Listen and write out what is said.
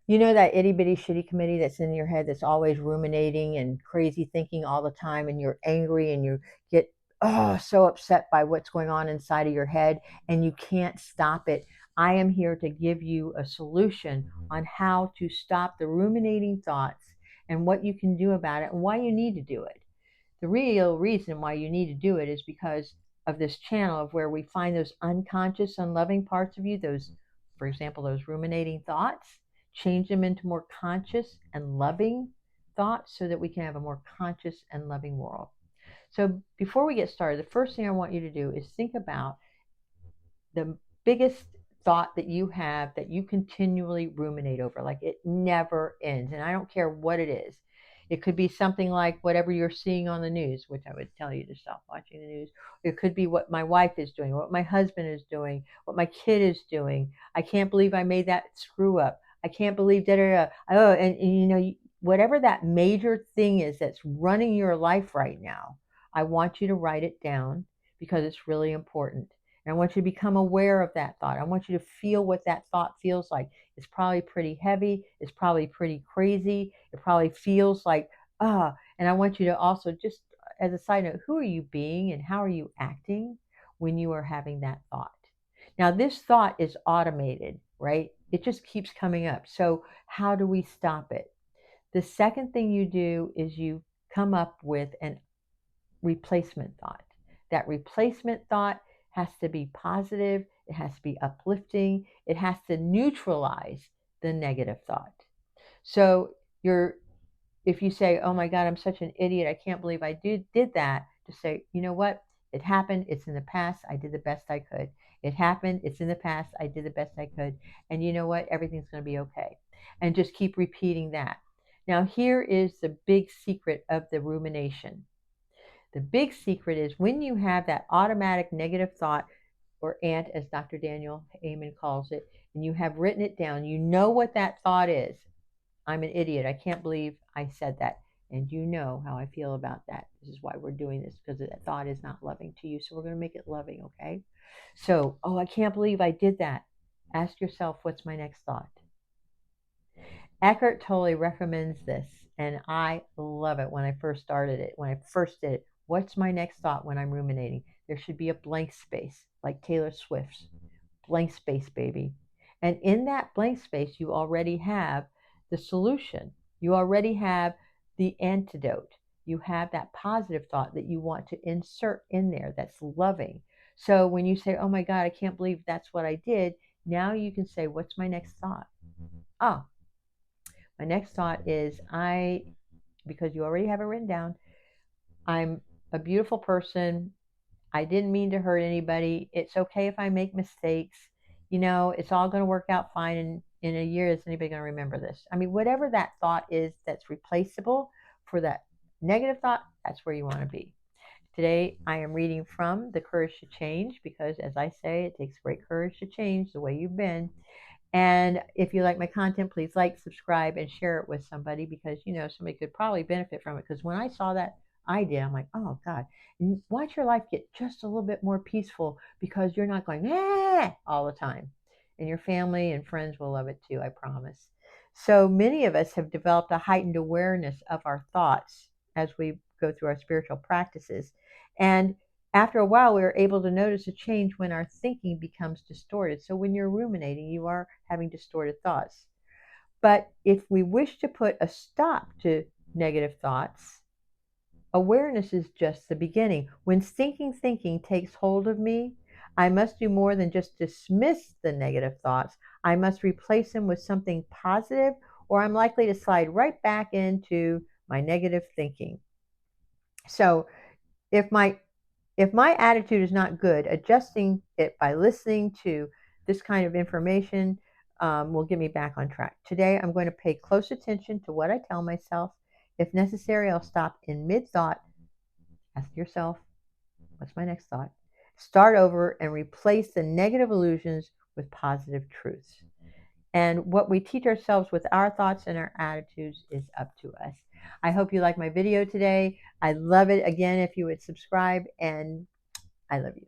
You know that itty bitty shitty committee that's in your head that's always ruminating and crazy thinking all the time, and you're angry and you get so upset by what's going on inside of your head and you can't stop it. I am here to give you a solution on how to stop the ruminating thoughts and what you can do about it and why you need to do it. The real reason why you need to do it is because of this channel of where we find those unconscious, unloving parts of you, those, for example, those ruminating thoughts, change them into more conscious and loving thoughts so that we can have a more conscious and loving world. So before we get started, the first thing I want you to do is think about the biggest thought that you have that you continually ruminate over, like it never ends. And I don't care what it is. It could be something like whatever you're seeing on the news, which I would tell you to stop watching the news. It could be what my wife is doing, what my husband is doing, what my kid is doing. I can't believe I made that screw up. I can't believe that. Oh, and you know, whatever that major thing is that's running your life right now, I want you to write it down because it's really important. And I want you to become aware of that thought. I want you to feel what that thought feels like. It's probably pretty heavy. It's probably pretty crazy. It probably feels like, and I want you to also just, as a side note, who are you being and how are you acting when you are having that thought? Now, this thought is automated, right? It just keeps coming up. So how do we stop it? The second thing you do is you come up with an replacement thought. That replacement thought has to be positive, it has to be uplifting, it has to neutralize the negative thought. So you're if you say, "Oh my God, I'm such an idiot. I can't believe I did that," just say, "You know what? It happened. It's in the past. I did the best I could. It happened. It's in the past. I did the best I could. And you know what? Everything's going to be okay." And just keep repeating that. Now, here is the big secret of the rumination. The big secret is when you have that automatic negative thought, or ant, as Dr. Daniel Amen calls it, and you have written it down, you know what that thought is. I'm an idiot. I can't believe I said that. And you know how I feel about that. This is why we're doing this, because that thought is not loving to you. So we're going to make it loving, okay? So, oh, I can't believe I did that. Ask yourself, what's my next thought? Eckhart Tolle recommends this, and I love it when I first started it, when I first did it. What's my next thought when I'm ruminating? There should be a blank space, like Taylor Swift's blank space, baby. And in that blank space, you already have the solution. You already have the antidote. You have that positive thought that you want to insert in there that's loving. So when you say, "Oh my God, I can't believe that's what I did," now you can say, "What's my next thought?" Ah, my next thought is because you already have it written down, I'm a beautiful person. I didn't mean to hurt anybody. It's okay if I make mistakes. You know, it's all going to work out fine. And in a year, is anybody going to remember this? I mean, whatever that thought is that's replaceable for that negative thought, that's where you want to be. Today, I am reading from The Courage to Change because, as I say, it takes great courage to change the way you've been. And if you like my content, please like, subscribe, and share it with somebody because, you know, somebody could probably benefit from it. Because when I saw that idea, I'm like, oh God, and watch your life get just a little bit more peaceful because you're not going, all the time. And your family and friends will love it too, I promise. So many of us have developed a heightened awareness of our thoughts as we go through our spiritual practices. And after a while, we are able to notice a change when our thinking becomes distorted. So when you're ruminating, you are having distorted thoughts. But if we wish to put a stop to negative thoughts, awareness is just the beginning. When stinking thinking takes hold of me, I must do more than just dismiss the negative thoughts. I must replace them with something positive, or I'm likely to slide right back into my negative thinking. So if my attitude is not good, adjusting it by listening to this kind of information will get me back on track. Today, I'm going to pay close attention to what I tell myself. If necessary, I'll stop in mid thought. Ask yourself, what's my next thought? Start over and replace the negative illusions with positive truths. And what we teach ourselves with our thoughts and our attitudes is up to us. I hope you like my video today. I love it. Again, if you would subscribe, and I love you.